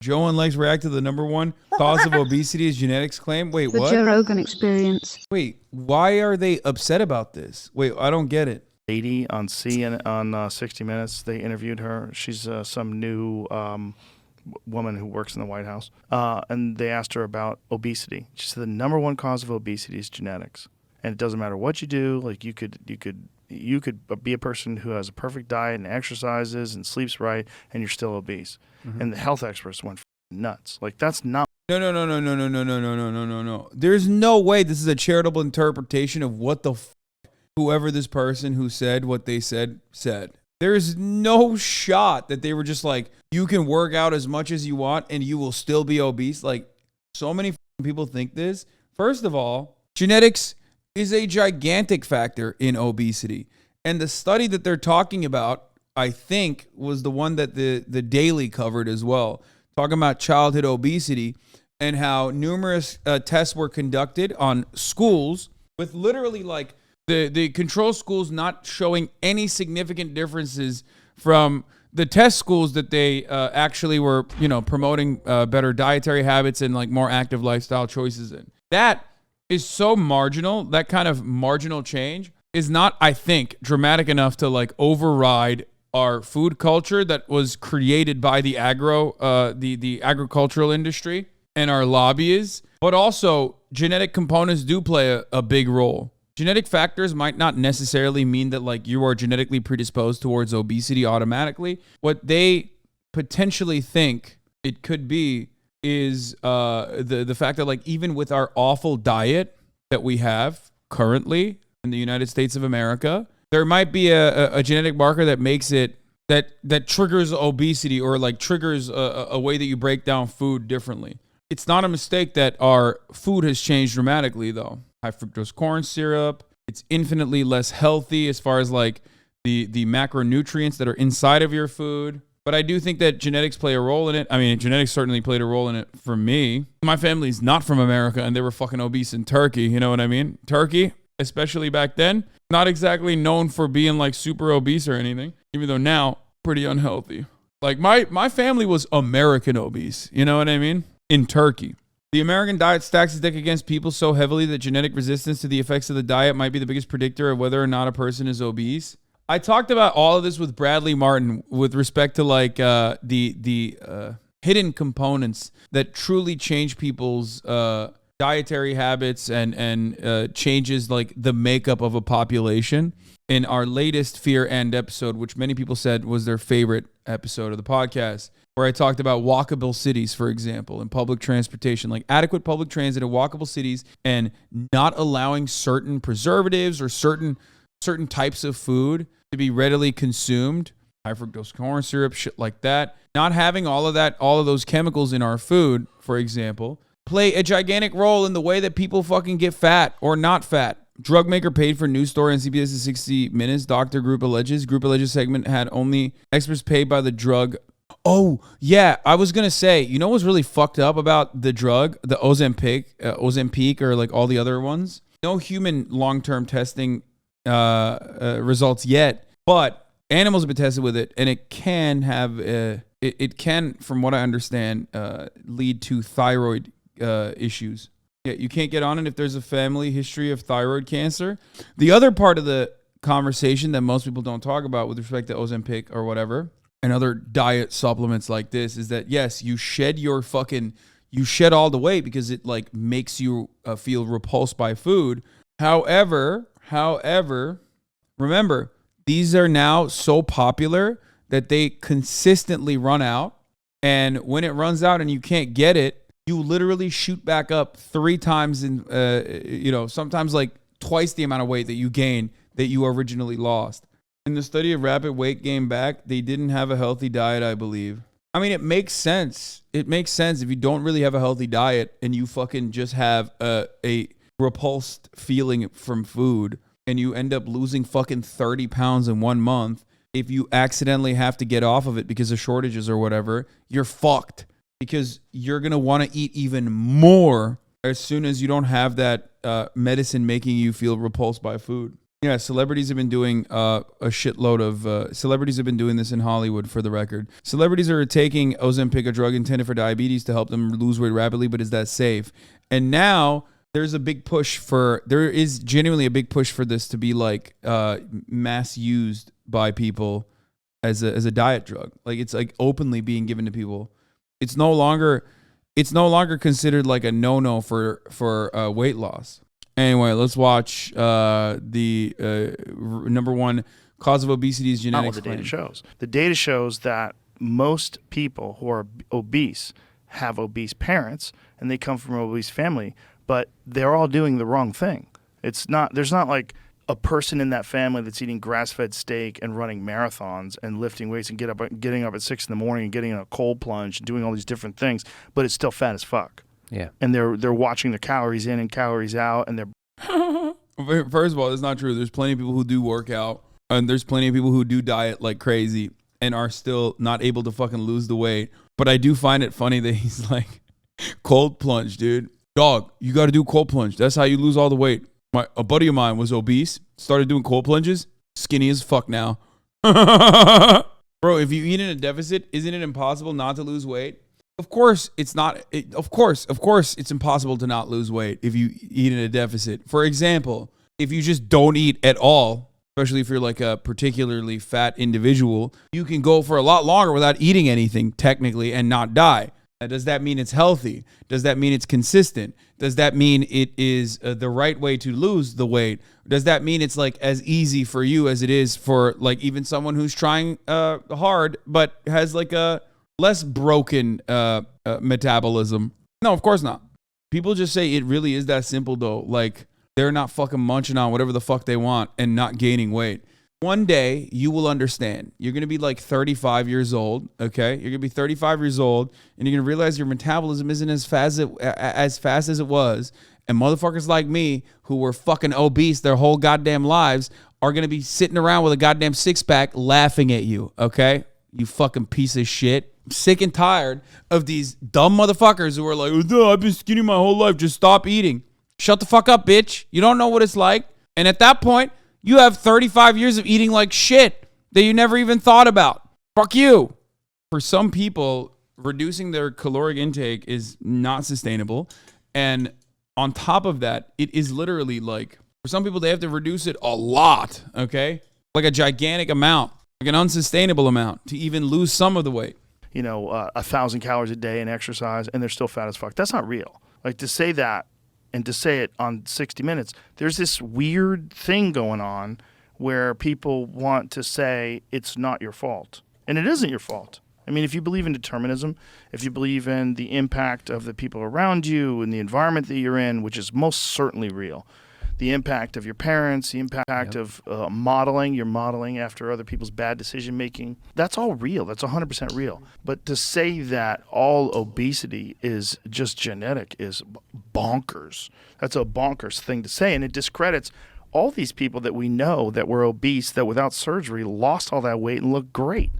Joe and Lex react to the number one cause of obesity is genetics claim. Wait, The what? Joe Rogan experience. Wait, why are they upset about this? Wait, I don't get it. Lady on on 60 Minutes, they interviewed her. She's some new woman who works in the White House, and they asked her about obesity. She said the number one cause of obesity is genetics, and it doesn't matter what you do. Like you could be a person who has a perfect diet and exercises and sleeps right, and you're still obese. Mm-hmm. And the health experts went nuts. Like that's not. No. There's no way this is a charitable interpretation of what the whoever this person who said what they said. There's no shot that they were just like, you can work out as much as you want and you will still be obese. Like, so many people think this. First of all, genetics is a gigantic factor in obesity. And the study that they're talking about, I think, was the one that the Daily covered as well, talking about childhood obesity and how numerous tests were conducted on schools with literally like the control schools not showing any significant differences from the test schools that they actually were, promoting better dietary habits and like more active lifestyle choices in. That is so marginal. That kind of marginal change is not, I think, dramatic enough to like override our food culture that was created by the the agricultural industry and our lobbyists. But also, genetic components do play a big role. Genetic factors might not necessarily mean that like you are genetically predisposed towards obesity automatically. What they potentially think it could be is the fact that like even with our awful diet that we have currently in the United States of America, there might be a genetic marker that makes it that triggers obesity or like triggers a way that you break down food differently. It's not a mistake that our food has changed dramatically though. High fructose corn syrup. It's infinitely less healthy as far as like the macronutrients that are inside of your food. But I do think that genetics play a role in it. I mean, genetics certainly played a role in it for me. My family's not from America and they were fucking obese in Turkey. You know what I mean? Turkey, especially back then, not exactly known for being like super obese or anything, even though now pretty unhealthy. Like my family was American obese. You know what I mean? In Turkey. The American diet stacks its deck against people so heavily that genetic resistance to the effects of the diet might be the biggest predictor of whether or not a person is obese. I talked about all of this with Bradley Martin with respect to like the hidden components that truly change people's dietary habits and changes like the makeup of a population. In our latest Fear and episode, which many people said was their favorite episode of the podcast, where I talked about walkable cities, for example, and public transportation, like adequate public transit in walkable cities and not allowing certain preservatives or certain types of food to be readily consumed, high fructose corn syrup, shit like that. Not having all of those chemicals in our food, for example, play a gigantic role in the way that people fucking get fat or not fat. Drug maker paid for news story on CBS's 60 Minutes. Doctor Group alleges segment had only experts paid by the drug. Oh, yeah. I was going to say, you know what's really fucked up about the drug, the Ozempic or like all the other ones? No human long-term testing results yet, but animals have been tested with it, and it can have, it can, from what I understand, lead to thyroid issues. Yeah, you can't get on it if there's a family history of thyroid cancer. The other part of the conversation that most people don't talk about with respect to Ozempic or whatever and other diet supplements like this is that, yes, you shed all the weight because it like makes you feel repulsed by food. However, remember, these are now so popular that they consistently run out. And when it runs out and you can't get it, you literally shoot back up 3 times in, sometimes like twice the amount of weight that you gain that you originally lost. In the study of rapid weight gain back, they didn't have a healthy diet, I believe. I mean, it makes sense. It makes sense if you don't really have a healthy diet and you fucking just have a repulsed feeling from food and you end up losing fucking 30 pounds in 1 month. If you accidentally have to get off of it because of shortages or whatever, you're fucked. Because you're going to want to eat even more as soon as you don't have that medicine making you feel repulsed by food. Yeah, celebrities have been doing a shitload of celebrities have been doing this in Hollywood. For the record, celebrities are taking Ozempic, a drug intended for diabetes, to help them lose weight rapidly. But is that safe? And now there's a big push for. There is genuinely a big push for this to be like mass used by people as a diet drug. Like it's like openly being given to people. It's no longer considered like a no for weight loss. Anyway, let's watch the number one cause of obesity is genetics. Not what the data shows. The data shows that most people who are obese have obese parents, and they come from an obese family, but they're all doing the wrong thing. There's not like a person in that family that's eating grass-fed steak and running marathons and lifting weights and getting up at 6 in the morning and getting in a cold plunge and doing all these different things, but it's still fat as fuck. Yeah. And they're watching their calories in and calories out, and they're First of all, that's not true. There's plenty of people who do work out, and there's plenty of people who do diet like crazy and are still not able to fucking lose the weight. But I do find it funny that he's like, cold plunge, dude. Dog, you got to do cold plunge. That's how you lose all the weight. A buddy of mine was obese, started doing cold plunges, skinny as fuck now. Bro, if you eat in a deficit, isn't it impossible not to lose weight? Of course, it's not. Of course, it's impossible to not lose weight if you eat in a deficit. For example, if you just don't eat at all, especially if you're like a particularly fat individual, you can go for a lot longer without eating anything technically and not die. Does that mean it's healthy? Does that mean it's consistent? Does that mean it is the right way to lose the weight? Does that mean it's like as easy for you as it is for like even someone who's trying hard but has like a less broken metabolism? No, of course not. People just say it really is that simple though. Like they're not fucking munching on whatever the fuck they want and not gaining weight. One day you will understand. You're going to be like 35 years old, okay? You're going to be 35 years old and you're going to realize your metabolism isn't as fast as it was. And motherfuckers like me who were fucking obese their whole goddamn lives are going to be sitting around with a goddamn six-pack laughing at you, okay? You fucking piece of shit. I'm sick and tired of these dumb motherfuckers who are like, oh, I've been skinny my whole life. Just stop eating. Shut the fuck up, bitch. You don't know what it's like. And at that point, you have 35 years of eating like shit that you never even thought about. Fuck you. For some people, reducing their caloric intake is not sustainable. And on top of that, it is literally like, for some people, they have to reduce it a lot, okay? Like a gigantic amount, like an unsustainable amount to even lose some of the weight. 1,000 calories a day and exercise, and they're still fat as fuck. That's not real. Like to say that and to say it on 60 Minutes, there's this weird thing going on where people want to say it's not your fault. And it isn't your fault. I mean, if you believe in determinism, if you believe in the impact of the people around you and the environment that you're in, which is most certainly real, the impact of your parents, the impact of modeling, you're modeling after other people's bad decision making, that's all real. That's 100% real. But to say that all obesity is just genetic is bonkers. That's a bonkers thing to say, and it discredits all these people that we know that were obese that without surgery lost all that weight and looked great.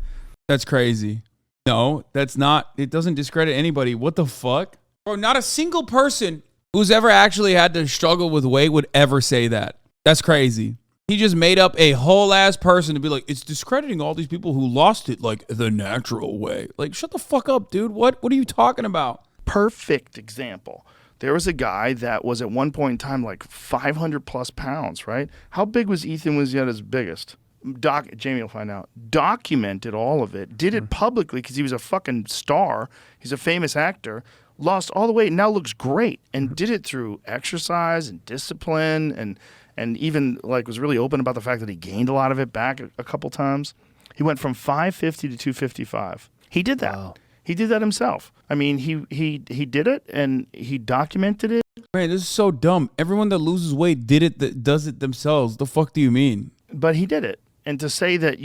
That's crazy. No, that's not. It doesn't discredit anybody. What the fuck? Bro, not a single person who's ever actually had to struggle with weight would ever say that. That's crazy. He just made up a whole ass person to be like, it's discrediting all these people who lost it like the natural way. Like, shut the fuck up, dude. What are you talking about? Perfect example. There was a guy that was at one point in time like 500 plus pounds, right? How big was Ethan was at his biggest? Jamie will find out. Documented all of it. Did it publicly because he was a fucking star. He's a famous actor. Lost all the weight and now looks great. And did it through exercise and discipline and even like was really open about the fact that he gained a lot of it back a couple times. He went from 550 to 255. He did that. Wow. He did that himself. I mean, he did it and he documented it. Man, this is so dumb. Everyone that loses weight does it themselves. The fuck do you mean? But he did it. And to say that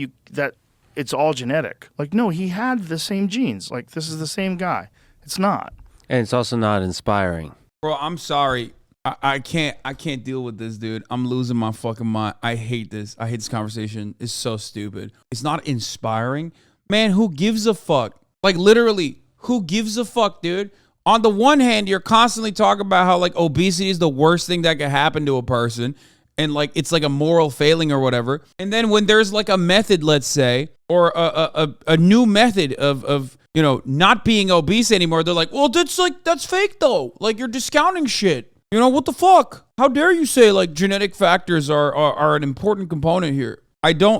it's all genetic, like, no, he had the same genes. Like, this is the same guy. It's not. And it's also not inspiring. Bro, I'm sorry. I can't deal with this, dude. I'm losing my fucking mind. I hate this. I hate this conversation. It's so stupid. It's not inspiring. Man, who gives a fuck? Like, literally, who gives a fuck, dude? On the one hand, you're constantly talking about how, like, obesity is the worst thing that could happen to a person. and like it's like a moral failing or whatever. And then when there's like a method, let's say, or a new method of not being obese anymore, they're like, well, that's fake though. Like you're discounting shit. What the fuck? How dare you say like genetic factors are an important component here?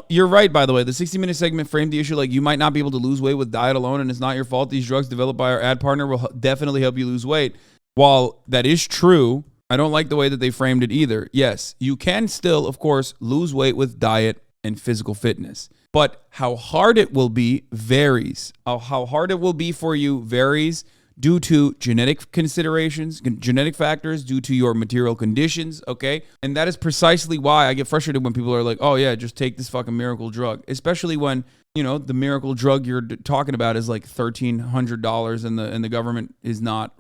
You're right, by the way. The 60-minute segment framed the issue like you might not be able to lose weight with diet alone, and it's not your fault. These drugs developed by our ad partner will definitely help you lose weight. While that is true, I don't like the way that they framed it either. Yes, you can still, of course, lose weight with diet and physical fitness. But how hard it will be varies. How hard it will be for you varies due to genetic considerations, genetic factors, due to your material conditions, okay? And that is precisely why I get frustrated when people are like, oh yeah, just take this fucking miracle drug. Especially when, the miracle drug you're talking about is like $1,300 and the government is not,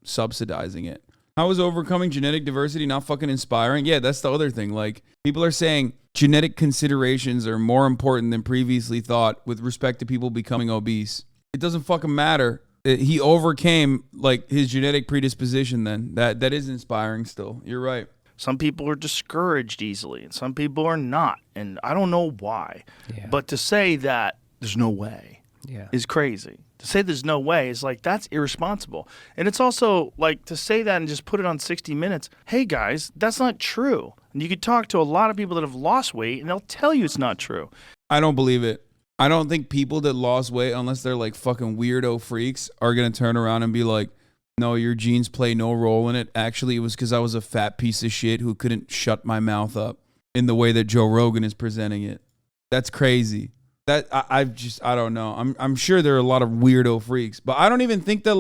subsidizing it. How is overcoming genetic diversity not fucking inspiring? Yeah, that's the other thing. Like, people are saying genetic considerations are more important than previously thought with respect to people becoming obese. It doesn't fucking matter. He overcame like his genetic predisposition then. That is inspiring still. You're right. Some people are discouraged easily and some people are not. And I don't know why. Yeah. But to say that there's no way is crazy. To say there's no way is like, that's irresponsible. And it's also like to say that and just put it on 60 Minutes. Hey guys, that's not true. And you could talk to a lot of people that have lost weight and they'll tell you it's not true. I don't believe it. I don't think people that lost weight, unless they're like fucking weirdo freaks, are going to turn around and be like, no, your genes play no role in it. Actually, it was because I was a fat piece of shit who couldn't shut my mouth up in the way that Joe Rogan is presenting it. That's crazy. That I don't know. I'm sure there are a lot of weirdo freaks, but I don't even think that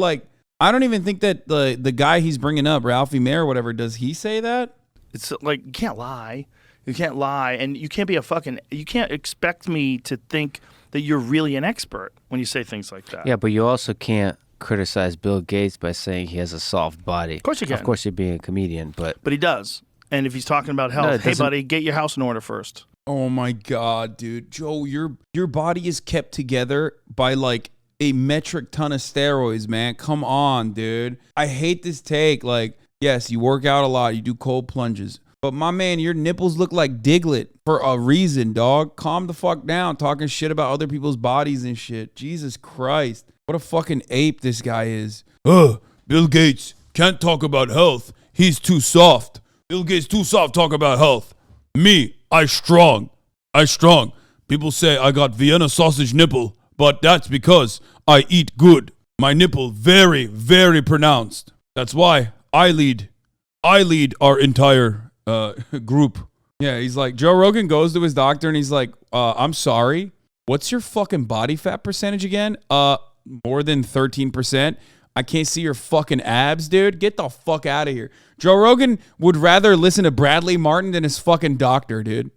the guy he's bringing up, Ralphie May or whatever, does he say that? It's like, you can't lie. You can't lie, and you can't expect me to think that you're really an expert when you say things like that. Yeah, but you also can't criticize Bill Gates by saying he has a soft body. Of course you can. Of course you're being a comedian, but he does. And if he's talking about health, hey buddy, get your house in order first. Oh my God, dude. Joe, your body is kept together by like a metric ton of steroids, man. Come on, dude. I hate this take. Like, yes, you work out a lot, you do cold plunges. But my man, your nipples look like Diglett for a reason, dog. Calm the fuck down, talking shit about other people's bodies and shit. Jesus Christ. What a fucking ape this guy is. Bill Gates can't talk about health. He's too soft. Bill Gates too soft talk about health. Me, I strong. People say I got Vienna sausage nipple, but that's because I eat good. My nipple very, very pronounced. That's why I lead our entire group. Yeah, he's like, Joe Rogan goes to his doctor and he's like, I'm sorry, what's your fucking body fat percentage again? More than 13%. I can't see your fucking abs, dude. Get the fuck out of here. Joe Rogan would rather listen to Bradley Martin than his fucking doctor, dude.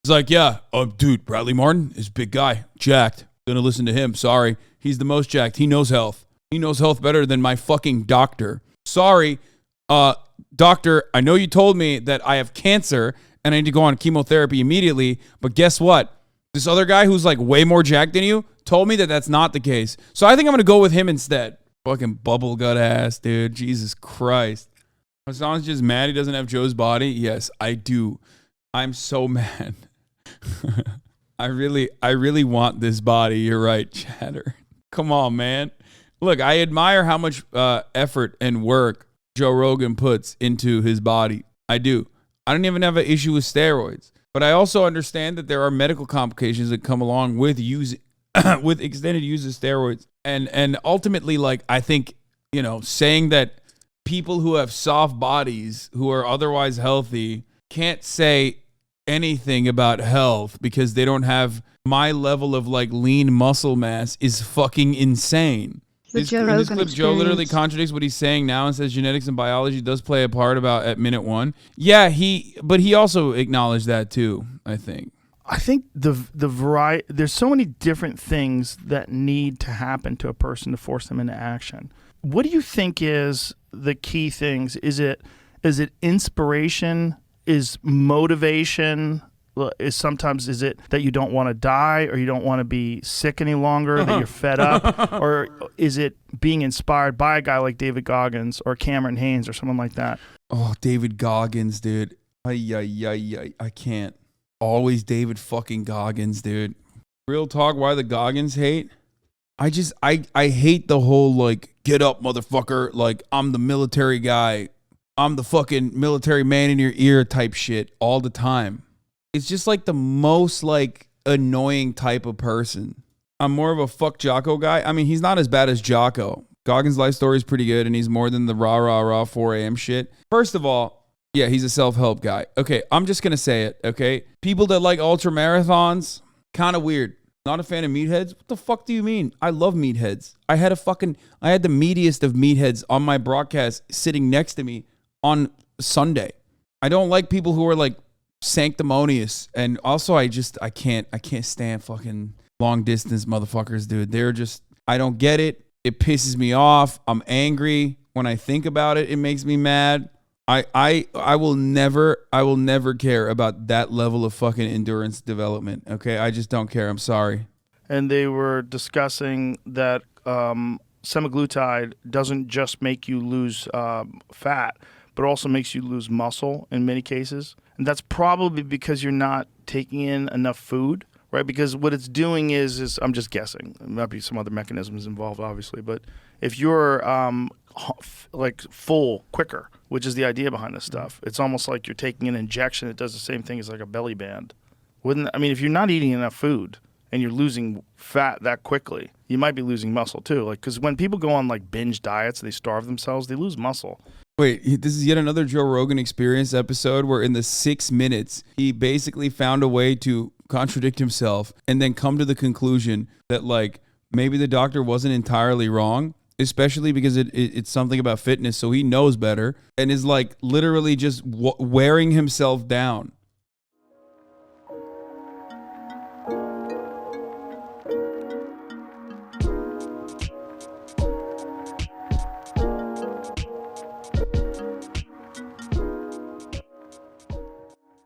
He's like, yeah, dude, Bradley Martin is a big guy, jacked. Gonna listen to him. Sorry, he's the most jacked. He knows health. He knows health better than my fucking doctor. Sorry, doctor, I know you told me that I have cancer and I need to go on chemotherapy immediately, but guess what? This other guy who's like way more jacked than you told me that that's not the case. So I think I'm going to go with him instead. Fucking bubble gut ass, dude. Jesus Christ. Hassan's just mad he doesn't have Joe's body. Yes, I do. I'm so mad. I really want this body. You're right, Chatter. Come on, man. Look, I admire how much effort and work Joe Rogan puts into his body. I do. I don't even have an issue with steroids. But I also understand that there are medical complications that come along with with extended use of steroids. And ultimately, like, I think, saying that people who have soft bodies, who are otherwise healthy, can't say anything about health because they don't have my level of like lean muscle mass is fucking insane. In this clip, Joe literally contradicts what he's saying now and says genetics and biology does play a part at minute 1. Yeah, but he also acknowledged that too, I think. I think the variety, there's so many different things that need to happen to a person to force them into action. What do you think is the key things? Is it inspiration? Is motivation? Is it that you don't want to die or you don't want to be sick any longer, that you're fed up? Or is it being inspired by a guy like David Goggins or Cameron Haynes or someone like that? Oh, David Goggins, dude. I can't. Always David fucking Goggins, dude. Real talk, why the Goggins hate? I hate the whole like, get up, motherfucker. Like, I'm the military guy. I'm the fucking military man in your ear type shit all the time. It's just like the most like annoying type of person. I'm more of a fuck Jocko guy. I mean, he's not as bad as Jocko. Goggins' life story is pretty good, and he's more than the rah 4 a.m. shit. First of all, yeah, he's a self-help guy. Okay, I'm just going to say it, okay? People that like ultra marathons, kind of weird. Not a fan of meatheads? What the fuck do you mean? I love meatheads. I had the meatiest of meatheads on my broadcast sitting next to me on Sunday. I don't like people who are like sanctimonious, and also I can't stand fucking long distance motherfuckers, dude. They're just, I don't get it. It pisses me off. I'm angry when I think about it. It makes me mad. I will never care about that level of fucking endurance development. Okay, I just don't care. I'm sorry. And they were discussing that semaglutide doesn't just make you lose fat, but also makes you lose muscle in many cases. And that's probably because you're not taking in enough food, right? Because what it's doing is I'm just guessing. There might be some other mechanisms involved, obviously. But if you're like full quicker, which is the idea behind this stuff, it's almost like you're taking an injection that does the same thing as like a belly band. If you're not eating enough food and you're losing fat that quickly, you might be losing muscle too. Like, because when people go on like binge diets, they starve themselves, they lose muscle. Wait, this is yet another Joe Rogan Experience episode where in the 6 minutes, he basically found a way to contradict himself and then come to the conclusion that like maybe the doctor wasn't entirely wrong, especially because it's something about fitness, so he knows better, and is like literally just wearing himself down